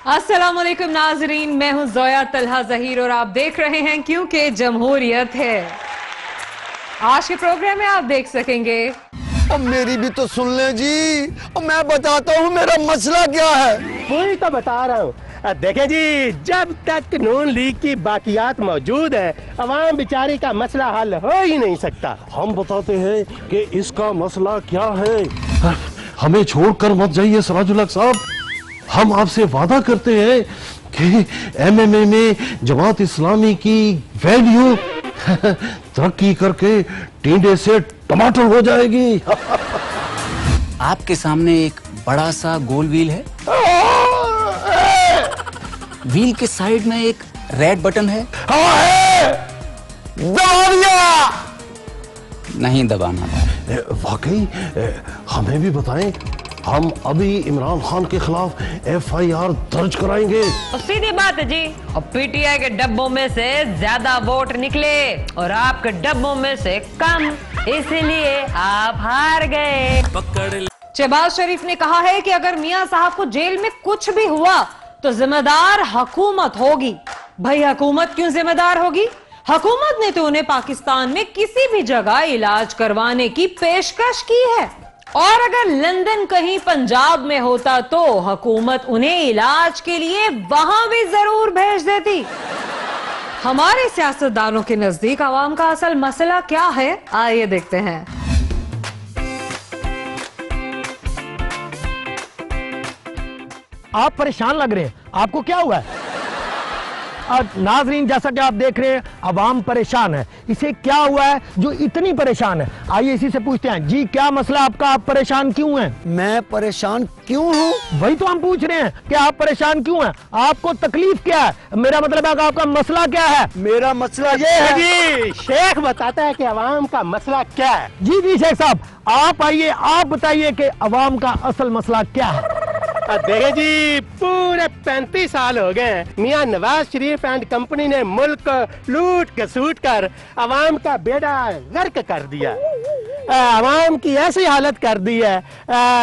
अस्सलामुअलैकुम नाजरीन, मैं हूं जोया तलहा जहीर और आप देख रहे हैं क्योंकि जमहूरियत है। आज के प्रोग्राम में आप देख सकेंगे। अब मेरी भी तो सुन ले जी, और मैं बताता हूँ मेरा मसला क्या है। वही तो बता रहा हूँ। देखे जी, जब तक नून लीग की बाकियात मौजूद है, अवाम बेचारी का मसला हल हो ही नहीं सकता। हम बताते हैं कि इसका मसला क्या है। हमें छोड़कर मत जाइए सराजुल हक साहब। हम आपसे वादा करते हैं कि एमएमए में जमात इस्लामी की वैल्यू तरक्की करके टींडे से टमाटर हो जाएगी। आपके सामने एक बड़ा सा गोल व्हील है। व्हील के साइड में एक रेड बटन है। हाँ है, दबा दिया। नहीं दबाना था। वाकई हमें भी बताएं, हम अभी इमरान खान के खिलाफ FIR दर्ज कराएंगे। और सीधी बात है जी, अब पीटीआई के डब्बों में से ज्यादा वोट निकले और आपके डब्बों में से कम, इसलिए आप हार गए। शहबाज शरीफ ने कहा है कि अगर मियां साहब को जेल में कुछ भी हुआ तो जिम्मेदार हुकूमत होगी। भाई हुकूमत क्यों जिम्मेदार होगी? हुकूमत ने तो उन्हें पाकिस्तान में किसी भी जगह इलाज करवाने की पेशकश की है, और अगर लंदन कहीं पंजाब में होता तो हुकूमत उन्हें इलाज के लिए वहां भी जरूर भेज देती। हमारे सियासतदानों के नजदीक आवाम का असल मसला क्या है, आइए देखते हैं। आप परेशान लग रहे हैं, आपको क्या हुआ है? नाजरीन, जैसा कि आप देख रहे हैं, अवाम परेशान है। इसे क्या हुआ है जो इतनी परेशान है? आइए इसी से पूछते हैं। जी, क्या मसला आपका? आप परेशान क्यों हैं? मैं परेशान क्यों हूँ? वही तो हम पूछ रहे हैं कि आप परेशान क्यों हैं? आपको तकलीफ क्या है? मेरा मतलब है कि आपका मसला क्या है? मेरा मसला ये है जी, शेख बताता है कि अवाम का मसला क्या है। जी जी शेख साहब, आप आइए, आप बताइए कि अवाम का असल मसला क्या है। देखे जी, पूरे 35 साल हो गए मियां नवाज शरीफ एंड कंपनी ने मुल्क लूट घसूट कर अवाम का बेड़ा गर्क कर दिया। अवाम की ऐसी हालत कर दी है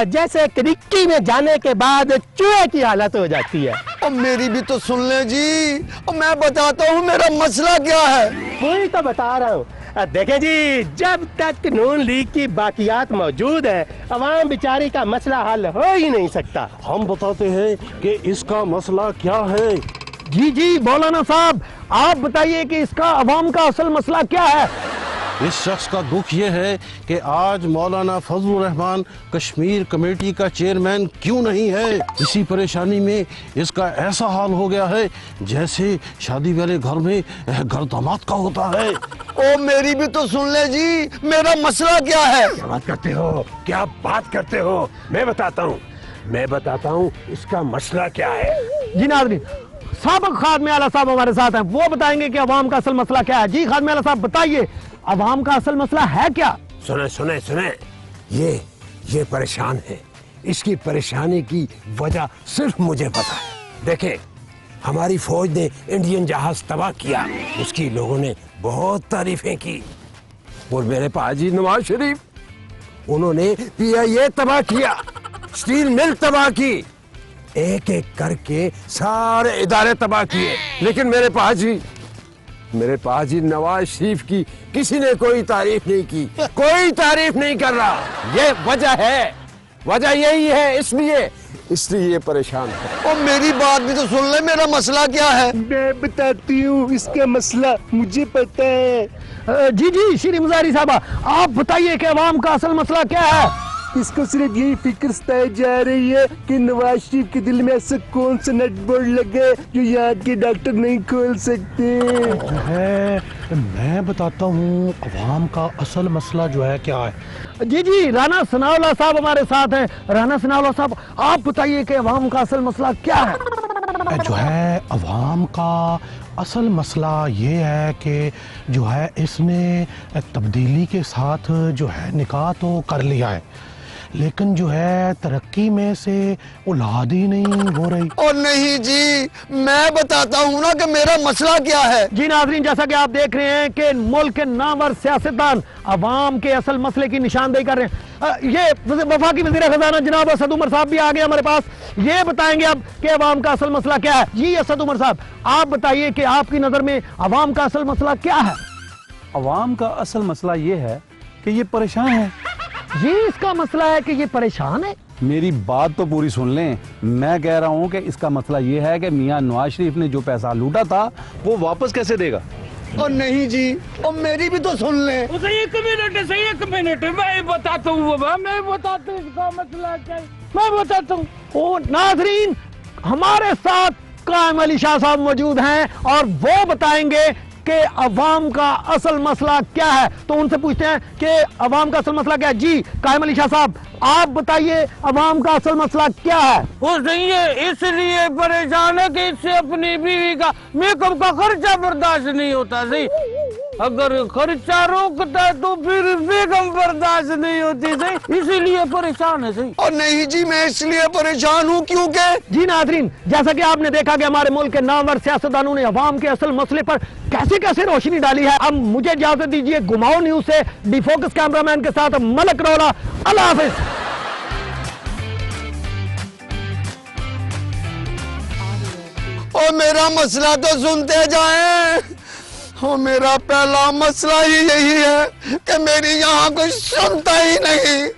जैसे क्रिक्की में जाने के बाद चूहे की हालत हो जाती है। अब मेरी भी तो सुन ले जी, और मैं बताता हूँ मेरा मसला क्या है। वही तो बता रहा हूँ। देखे जी, जब तक नून लीग की बाकियात मौजूद है, अवाम बेचारी का मसला हल हो ही नहीं सकता। हम बताते हैं कि इसका मसला क्या है। जी जी मौलाना साहब, आप बताइए कि इसका अवाम का असल मसला क्या है। इस शख्स का दुख ये है कि आज मौलाना फजलुर रहमान कश्मीर कमेटी का चेयरमैन क्यों नहीं है। इसी परेशानी में इसका ऐसा हाल हो गया है जैसे शादी वाले घर में घर दामाद का होता है। ओ मेरी भी तो सुन ले जी, मेरा मसला क्या है। क्या बात करते हो? क्या बात करते हो? मैं बताता हूँ इसका मसला क्या है। जी नाज़रीन, साबिक खादमे आला साहब हमारे साथ हैं, वो बताएंगे कि अवाम का असल मसला क्या है। जी खादमे आला साहब, बताइए अवाम का असल मसला है क्या? सुने, ये परेशान है। इसकी परेशानी की वजह सिर्फ मुझे पता है। देखे, हमारी फौज ने इंडियन जहाज तबाह किया, उसकी लोगों ने बहुत तारीफें की। और मेरे पाजी नवाज शरीफ, उन्होंने PIA तबाह किया, स्टील मिल तबाह की, एक एक करके सारे इदारे तबाह किए। लेकिन मेरे पाजी नवाज शरीफ की किसी ने कोई तारीफ नहीं की, कोई तारीफ नहीं कर रहा। ये वजह यही है, इसलिए ये परेशान है। और मेरी बात भी तो सुन ले, मेरा मसला क्या है। मैं बताती हूँ इसका मसला, मुझे पता है। जी जी श्री मुजारी साहबा, आप बताइए कि अवाम का असल मसला क्या है। इसको सिर्फ यही फिक्र सताई जा रही है कि नवाज शरीफ के दिल में ऐसा कौन सा नट बोल्ट लगे जो यहाँ के डॉक्टर नहीं खोल सकते। है, मैं बताता हूँ अवाम का असल मसला जो है क्या है। जी जी राना सनाउल्लाह साहब हमारे साथ हैं। राना सनाउल्लाह साहब, आप बताइए कि अवाम का असल मसला क्या है। जो है अवाम का असल मसला ये है कि जो है इसने तब्दीली के साथ जो है निकाह तो कर लिया है, लेकिन जो है तरक्की में से औलाद ही नहीं हो रही। और नहीं जी, मैं बताता हूँ ना कि मेरा मसला क्या है। जी नाज़रीन, जैसा कि आप देख रहे हैं कि मुल्क के नामवर सियासतदान अवाम के असल मसले की निशानदेही कर रहे हैं। ये वफाकी वज़ीर खजाना जनाब असद उमर साहब भी आ गए हमारे पास। ये बताएंगे अब कि अवाम का असल मसला क्या है। जी असद उमर साहब, आप बताइए कि आपकी नजर में अवाम का असल मसला क्या है। अवाम का असल मसला ये है कि ये परेशान है। ये इसका मसला है कि ये परेशान है। मेरी बात तो पूरी सुन लें। मैं कह रहा हूँ कि इसका मसला ये है कि मियां नवाज शरीफ ने जो पैसा लूटा था वो वापस कैसे देगा। और नहीं जी, और मेरी भी तो सुन ले। एक मिनट मैं बताता हूँ बाबा, मैं बताता हूँ इसका मसला क्या है, मैं बताता हूँ। ओ नाज़रीन, हमारे साथ कायम अली शाह साहब मौजूद हैं और वो बताएंगे कि अवाम का असल मसला क्या है। तो उनसे पूछते हैं कि अवाम का असल मसला क्या है। जी कायम अली शाह साहब, आप बताइए अवाम का असल मसला क्या है। वो सही है, इसलिए परेशान है कि इससे अपनी बीवी का मेकअप का खर्चा बर्दाश्त नहीं होता। सही, अगर खर्चा रोकता है तो फिर बेगम बर्दाश्त नहीं होती। सही, इसीलिए परेशान है। सही, और नहीं जी, मैं इसलिए परेशान हूँ क्योंकि जी नाज़रीन, जैसा कि आपने देखा कि हमारे मुल्क के नामवर सियासतदानों ने अवाम के असल मसले पर कैसे कैसे रोशनी डाली है। अब मुझे इजाजत दीजिए घुमाओ न्यूज से डिफोकस कैमरामैन के साथ मलक रौला। अल्लाह हाफिज। और मेरा मसला तो सुनते जाएं। और मेरा पहला मसला ही यही है कि मेरी यहाँ कोई सुनता ही नहीं।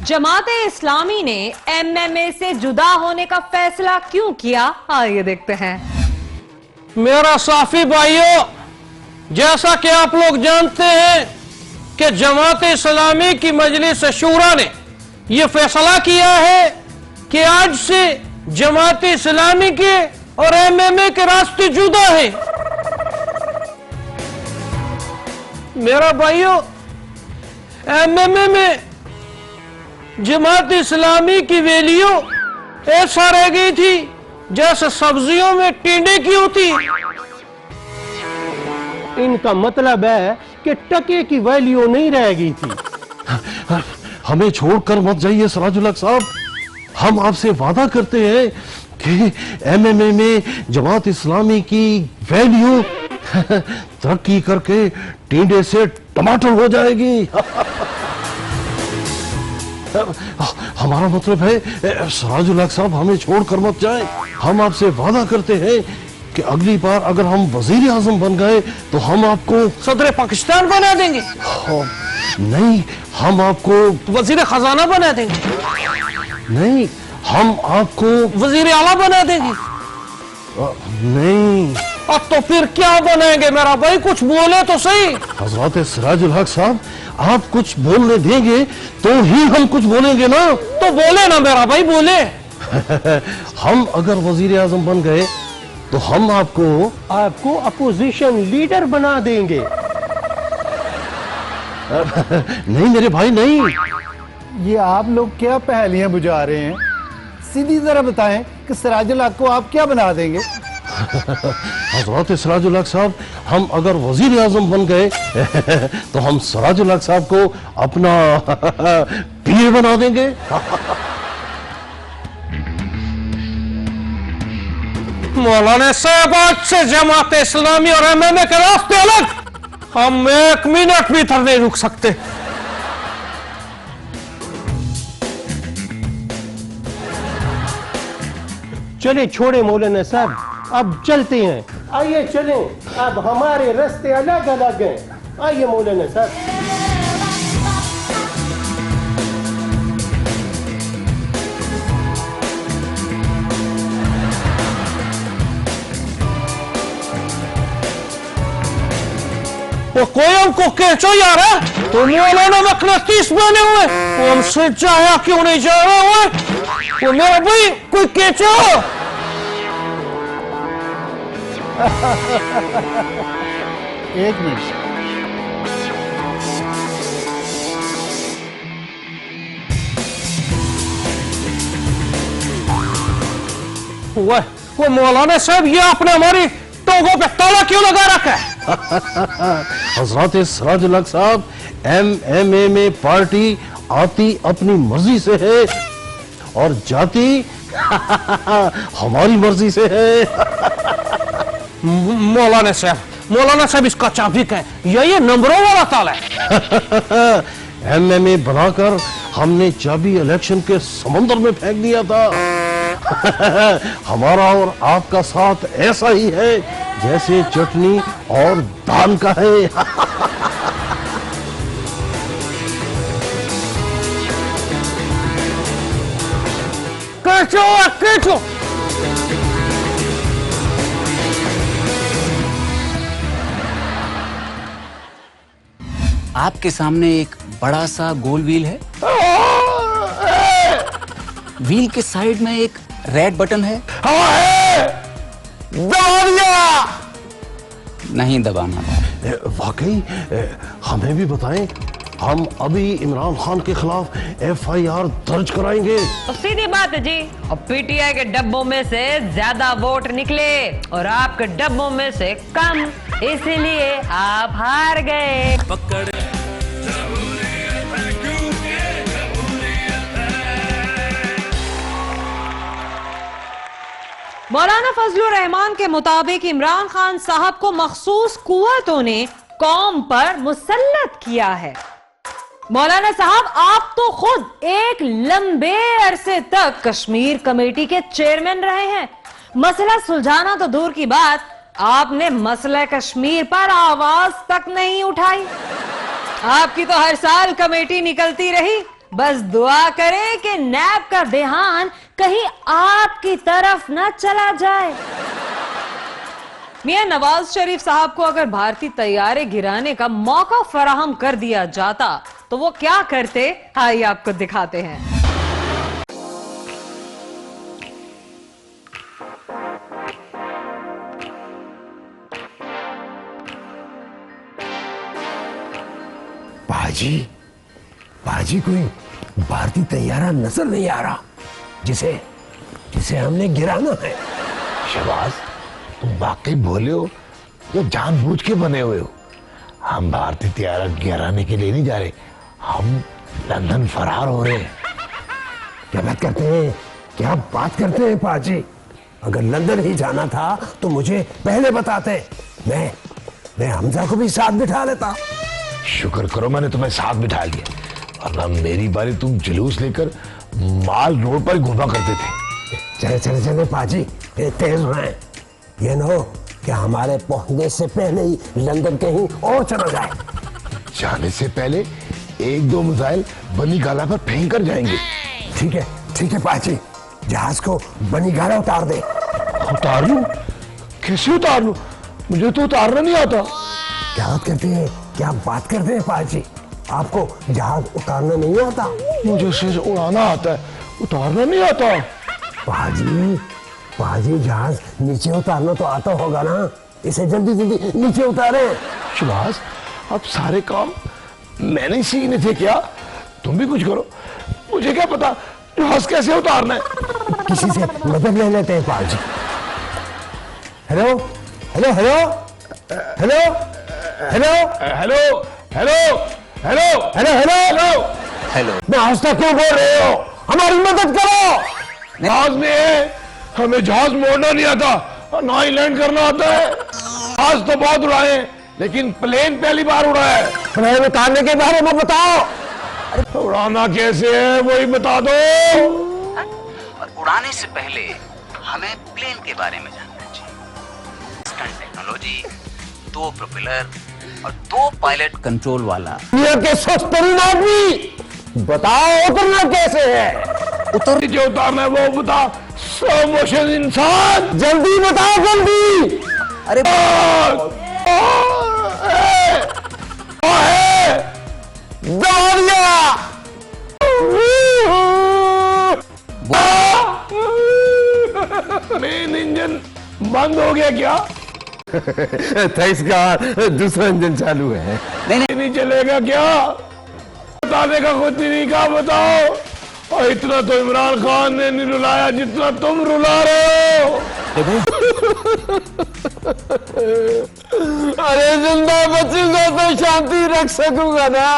जमात इस्लामी ने एमएमए से जुदा होने का फैसला क्यों किया, आइए देखते हैं। मेरा साफी भाइयों, जैसा कि आप लोग जानते हैं कि जमात इस्लामी की मजलिस शूरा ने यह फैसला किया है कि आज से जमात इस्लामी के और एमएमए के रास्ते जुदा हैं। मेरा भाइयों, एमएमए में जमात इस्लामी की वैल्यू ऐसा रह गई थी जैसे सब्जियों में टिंडे की होती। इनका मतलब है कि टके की वैल्यू नहीं रह गई थी। हमें छोड़कर मत जाइए सराजुल हक साहब। हम आपसे वादा करते हैं कि एमएमए में जमात इस्लामी की वैल्यू तरक्की करके टिंडे से टमाटर हो जाएगी। हमारा मतलब है सराजुल हक साहब, हमें छोड़कर मत जाएं। हम आपसे वादा करते हैं कि अगली बार अगर हम वजीर आजम बन गए तो हम आपको सदर पाकिस्तान बना देंगे। नहीं, हम आपको वजीर खजाना बना देंगे। नहीं, हम आपको वजीर आला बना देंगे। नहीं। अब तो फिर क्या बनाएंगे मेरा भाई, कुछ बोले तो सही। हजरत सिराजुल हक साहब, आप कुछ बोलने देंगे तो ही हम कुछ बोलेंगे ना। तो बोले ना मेरा भाई, बोले। हम अगर वजीर आजम बन गए तो हम आपको अपोजिशन लीडर बना देंगे। नहीं मेरे भाई, नहीं। ये आप लोग क्या पहेलियां बुझा रहे हैं? सीधी तरह बताएं कि सिराजुल हक को आप क्या बना देंगे? हजरत सिराजुल हक साहब, हम अगर वजीर आजम बन गए तो हम सिराजुल हक साहब को अपना पीर बना देंगे। मौलाना साहब, आज से जमात इस्लामी और एमएमए के रास्ते अलग। हम एक मिनट भी नहीं रुक सकते। चले छोड़े मौलाना साहब, अब चलते हैं। आइए चलें, अब हमारे रास्ते अलग अलग हैं। आइए मौलाना साहब। वो कोई हमको केचो यार है, तो मौलाना मकनतीस बने हुए, वो हमसे चाहे क्यों नहीं जा रहा हुआ। वो मेरा भाई कोई केचो। एक मिनट, वो मौलाना साहब, ये आपने हमारी टोंगों पे ताला क्यों लगा रखा है? हजरत सिराजुल हक साहब, MMA में पार्टी आती अपनी मर्जी से है और जाती हमारी मर्जी से है। मौलाना साहब इसका चाबी है, ये नंबरों वाला ताला है। MMA बनाकर हमने चाबी इलेक्शन के समंदर में फेंक दिया था। हमारा और आपका साथ ऐसा ही है जैसे चटनी और दाल का है। कैचो आपके सामने एक बड़ा सा गोल व्हील है। व्हील के साइड में एक रेड बटन है। दबा दिया। नहीं दबाना है। वाकई हमें भी बताएं, हम अभी इमरान खान के खिलाफ FIR दर्ज कराएंगे। तो सीधी बात है जी, अब PTI के डब्बों में से ज्यादा वोट निकले और आपके डब्बों में से कम, इसीलिए आप हार गए। मौलाना फजलुर रहमान के मुताबिक इमरान खान साहब को मखसूस कुव्वतों ने कौम पर मुसल्लत किया है। मौलाना साहब, आप तो खुद एक लंबे अरसे तक कश्मीर कमेटी के चेयरमैन रहे हैं। मसला सुलझाना तो दूर की बात, आपने मसला कश्मीर पर आवाज तक नहीं उठाई। आपकी तो हर साल कमेटी निकलती रही। बस दुआ करें कि नैब का ध्यान कहीं आपकी तरफ न चला जाए। मियां नवाज शरीफ साहब को अगर भारतीय तैयारे गिराने का मौका फराहम कर दिया जाता तो वो क्या करते, आइए आपको दिखाते हैं। बाजी कोई भारतीय तैयारा नजर नहीं आ रहा जिसे हमने गिराना है। शहबाज, तुम वाकई भोले हो या जानबूझ के बने हुए हो? हम भारतीय तैयारा गिराने के लिए नहीं जा रहे, हम लंदन फरार हो रहे हैं। क्या बात करते हैं पाजी? अगर लंदन ही जाना था तो मुझे पहले बताते, मैं हमजा को भी साथ बिठा लेता। शुक्र करो मैंने तुम्हें साथ बिठा लिया, वरना मेरी बारी तुम जुलूस लेकर माल रोड पर घूमा करते थे। चले पाजी, तेज रहें। ये न हो कि हमारे पहुंचने से पहले ही लंदन कहीं और चला जाए। जाने से पहले 1-2 मिसाइल बनी गाला पर फेंक कर जाएंगे। ठीक है पाजी, जहाज को बनी गाला उतार दे। उतार लूं? कैसे उतार लूं? मुझे तो उतारना नहीं आता। क्या बात करते हैं पाजी? आपको जहाज उतारना नहीं आता? मुझे सिर्फ उड़ाना आता है, उतारना नहीं आता। पाजी जहाज नीचे उतारना तो आता होगा ना, इसे जल्दी नीचे उतारे। शहबाज, अब सारे काम मैंने सीखने थे क्या? तुम भी कुछ करो, मुझे क्या पता जहाज कैसे उतारना है। किसी से मदद ले लेते हैं पाजी। हेलो। मैं हंसता क्यों बोल रहे हो? हमारी मदद करो। जहाज में है, हमें जहाज मोड़ना नहीं आता और ना ही लैंड करना आता है। जहाज तो बहुत उड़ाए हैं, लेकिन प्लेन पहली बार उड़ा है। प्लेन उतारने के बारे में बताओ। उड़ाना कैसे है वही बता दो। और उड़ाने से पहले हमें प्लेन के बारे में जानना चाहिए। स्टंट टेक्नोलॉजी, 2 प्रोपेलर और 2 पायलट कंट्रोल वाला। ये के सस्तरीन आदमी, बताओ उतरना कैसे है? जो उतारना है वो बता। स्लो मोशन इंसान, जल्दी बताओ, जल्दी। अरे मेन इंजन बंद हो गया क्या? थैंक्स गॉड, दूसरा इंजन चालू है। नहीं चलेगा क्या? बताने का कोई तरीका बताओ। और इतना तो इमरान खान ने नहीं रुलाया जितना तुम रुला रहे हो। अरे जिंदा बचूंगा तो शांति रख सकूंगा ना।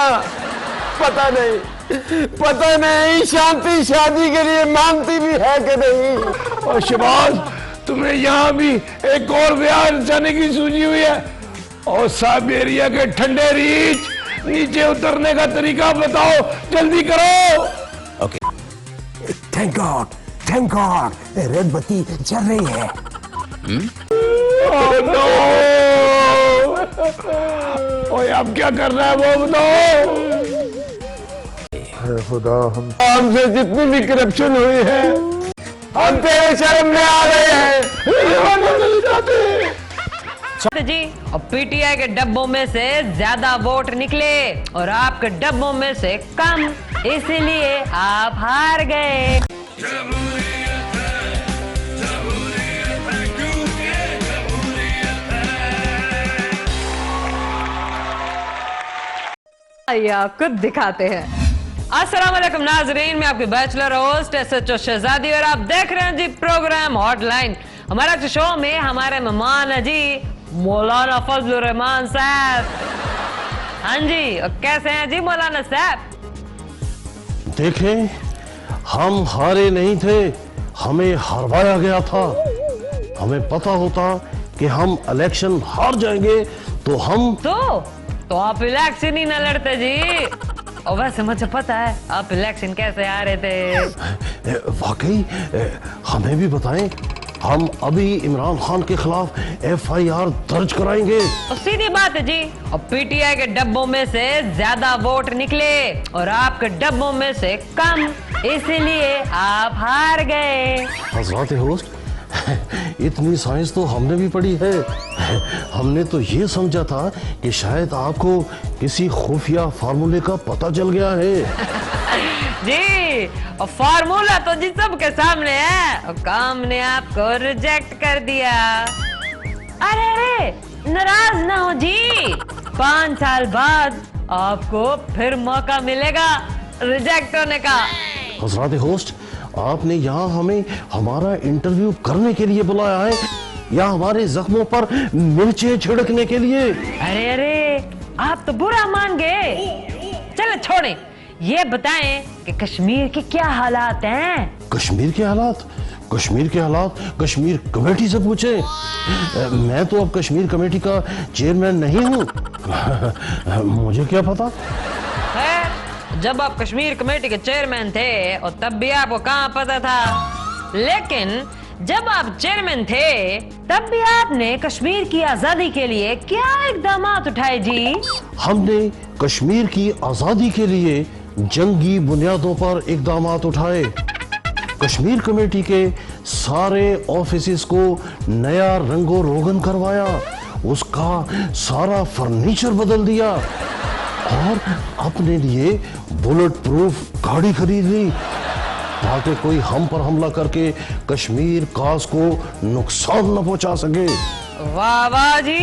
पता नहीं शांति शादी के लिए मानती भी है कि नहीं। और शबाज, तुम्हें यहाँ भी एक और ब्याह जाने की सूझी हुई है। और साइबेरिया के ठंडे रीछ नीचे उतरने का तरीका बताओ, जल्दी करो। थैंक गॉड रेड बत्ती चल रही है। Oh no! ओए अब क्या करना है वो बताओ। खुदा हमसे जितनी भी करप्शन हुई है हम तेरे शर्म में आ गए हैं। जी और पीटीआई के डब्बों में से ज्यादा वोट निकले और आपके डब्बों में से कम, इसीलिए आप हार गए। खुद दिखाते हैं। अस्सलाम वालेकुम नाजरीन, मैं आपके बैचलर होस्ट SHO शहजादी और आप देख रहे हैं जी प्रोग्राम हॉटलाइन। हमारा शो में हमारे मेहमान है जी मौलाना फजलुर रहमान साहब। हाँ जी, और कैसे हैं जी मौलाना साहब? देखें, हम हारे नहीं थे, हमें हरवाया गया था। हमें पता होता कि हम इलेक्शन हार जाएंगे तो आप इलेक्शन ही ना लड़ते जी। और वैसे मुझे पता है आप इलेक्शन कैसे आ रहे थे। वाकई हमें भी बताएं, हम अभी इमरान खान के खिलाफ FIR दर्ज कराएंगे। और सीधी बात है जी, और पीटीआई के डब्बों में से ज्यादा वोट निकले और आपके डब्बों में से कम, इसीलिए आप हार गए। हजरात होस्ट, इतनी साइंस तो हमने भी पढ़ी है। हमने तो ये समझा था कि शायद आपको किसी खुफिया फार्मूले का पता चल गया है। जी, और फार्मूला तो जी सबके सामने है और काम ने आपको रिजेक्ट कर दिया। अरे नाराज ना हो जी, 5 साल बाद आपको फिर मौका मिलेगा रिजेक्ट होने का। हजरात होस्ट, आपने यहाँ हमें हमारा इंटरव्यू करने के लिए बुलाया है या हमारे जख्मों पर मिर्चें छिड़कने के लिए? अरे आप तो बुरा मान गए। चलो छोड़ें, ये बताएं कि कश्मीर के क्या हालात हैं? कश्मीर के हालात कश्मीर कमेटी से पूछे। मैं तो अब कश्मीर कमेटी का चेयरमैन नहीं हूँ। मुझे क्या पता। जब आप कश्मीर कमेटी के चेयरमैन थे और तब भी आपको कहाँ पता था, लेकिन जब आप चेयरमैन थे तब भी आपने कश्मीर की आजादी के लिए क्या इकदाम उठाए जी? हमने कश्मीर की आजादी के लिए जंगी बुनियादों पर इकदाम उठाए। कश्मीर कमेटी के सारे ऑफिसेस को नया रंगो रोगन करवाया, उसका सारा फर्नीचर बदल दिया और अपने लिए बुलेट प्रूफ गाड़ी खरीद ली ताकि कोई हम पर हमला करके कश्मीर काज को नुकसान न पहुंचा सके। वाह वाह जी,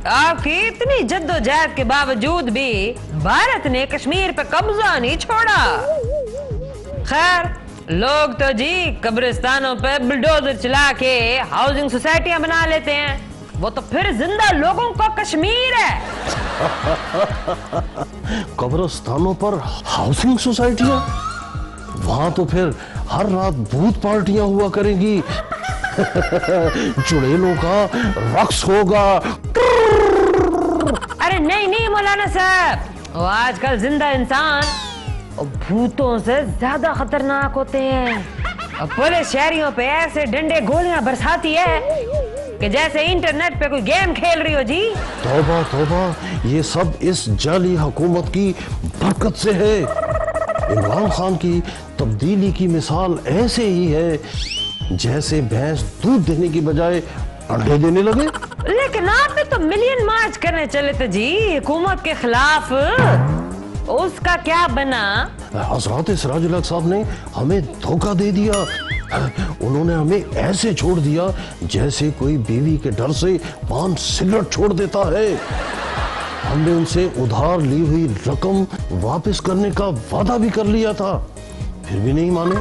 आपकी इतनी जद्दोजहद के बावजूद भी भारत ने कश्मीर पर कब्जा नहीं छोड़ा। खैर, लोग तो जी कब्रिस्तानों पे बुलडोजर चला के हाउसिंग सोसाइटियां बना लेते हैं, वो तो फिर जिंदा लोगों का कश्मीर है। कब्रिस्तानों पर हाउसिंग सोसाइटियां? वहां तो फिर हर रात भूत पार्टियां हुआ करेंगी। चुड़ैलों का रक्स होगा। अरे नहीं मौलाना साहब, वो आजकल जिंदा इंसान और भूतों से ज्यादा खतरनाक होते हैं। और पुलिस शहरियों पे ऐसे डंडे गोलियां बरसाती है कि जैसे इंटरनेट पे कोई गेम खेल रही हो जी। तौबा तौबा, ये सब इस जाली हुकूमत की बरकत से है। इमरान खान की तब्दीली की मिसाल ऐसे ही है जैसे भैंस दूध देने की बजाय अंडे देने लगे। लेकिन आप भी तो मिलियन मार्च करने चले थे जी हुकूमत के खिलाफ, उसका क्या बना? हजरत सिराजुल हक साहब ने हमें धोखा दे दिया। उन्होंने हमें ऐसे छोड़ दिया जैसे कोई बीवी के डर से पान सिगरेट छोड़ देता है। हमने उनसे उधार ली हुई रकम वापस करने का वादा भी कर लिया था, फिर भी नहीं माने।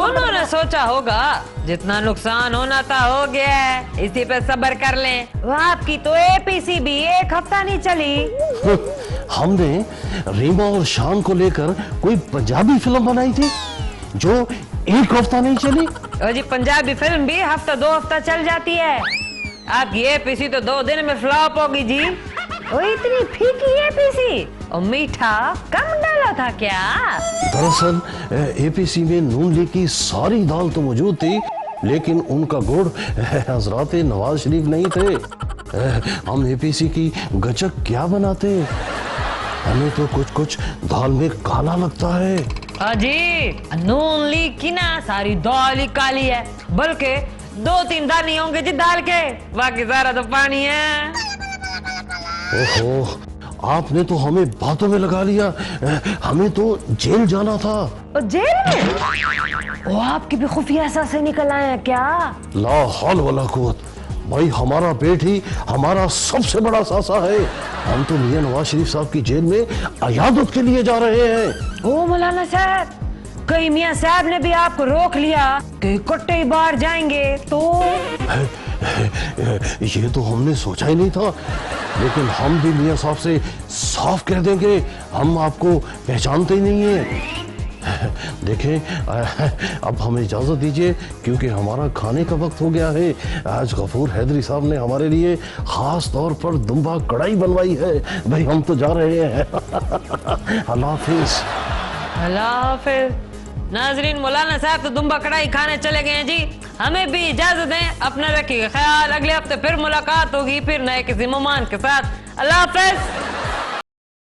उन्होंने सोचा होगा जितना नुकसान होना था हो गया है, इसी पे सब्र कर लें। वो आपकी तो एपीसी भी एक हफ्ता नहीं चली। हमने रीमा और शान को लेकर कोई पंजाबी फिल्म बनाई थी जो एक हफ्ता नहीं चली। और जी पंजाबी फिल्म भी हफ्ता 2 हफ्ता चल जाती है, आपकी एपीसी तो 2 दिन में फ्लॉप होगी जी। और इतनी फीकी एपीसी, और मीठा कम डाला था क्या? दरअसल एपीसी में नून ली की सारी दाल तो मौजूद थी, लेकिन उनका गुड़ हजरत नवाज शरीफ नहीं थे। हम एपीसी की गचक क्या बनाते, हमें तो कुछ कुछ दाल में काला लगता है। अजी नून ली की ना सारी दाल ही काली है, बल्कि 2-3 दाने होंगे जी दाल के, बाकी सारा तो पानी है। ओहो, आपने तो हमें बातों में लगा लिया, हमें तो जेल जाना था। और जेल में? वो आपकी भी खुफिया से निकल आए हैं क्या? ला हौल वला कुव्वत, भाई हमारा पेट ही हमारा सबसे बड़ा सासा है। हम तो मियां नवाज शरीफ साहब की जेल में अयादत के लिए जा रहे हैं। ओ मौलाना साहब, कहीं मियां साहब ने भी आपको रोक लिया कि इकट्ठे ही बाहर जाएंगे तो? ये तो हमने सोचा ही नहीं था, लेकिन हम भी मियां साहब से साफ कह देंगे हम आपको पहचानते ही नहीं है। देखें, अब हमें इजाजत दीजिए क्योंकि हमारा खाने का वक्त हो गया है। आज गफूर हैदरी साहब ने हमारे लिए खास तौर पर दुम्बा कढ़ाई बनवाई है। भाई हम तो जा रहे हैं। अल्लाह हाफिज। अल्लाह हाफिज। नाजरीन, मौलाना साहब तो दुम्बा कढ़ाई खाने चले गए हैं जी, हमें भी इजाजत दें। अपना रखिए ख्याल, अगले हफ्ते फिर मुलाकात होगी, फिर नए किसी मेहमान के साथ। अल्लाह हाफिज।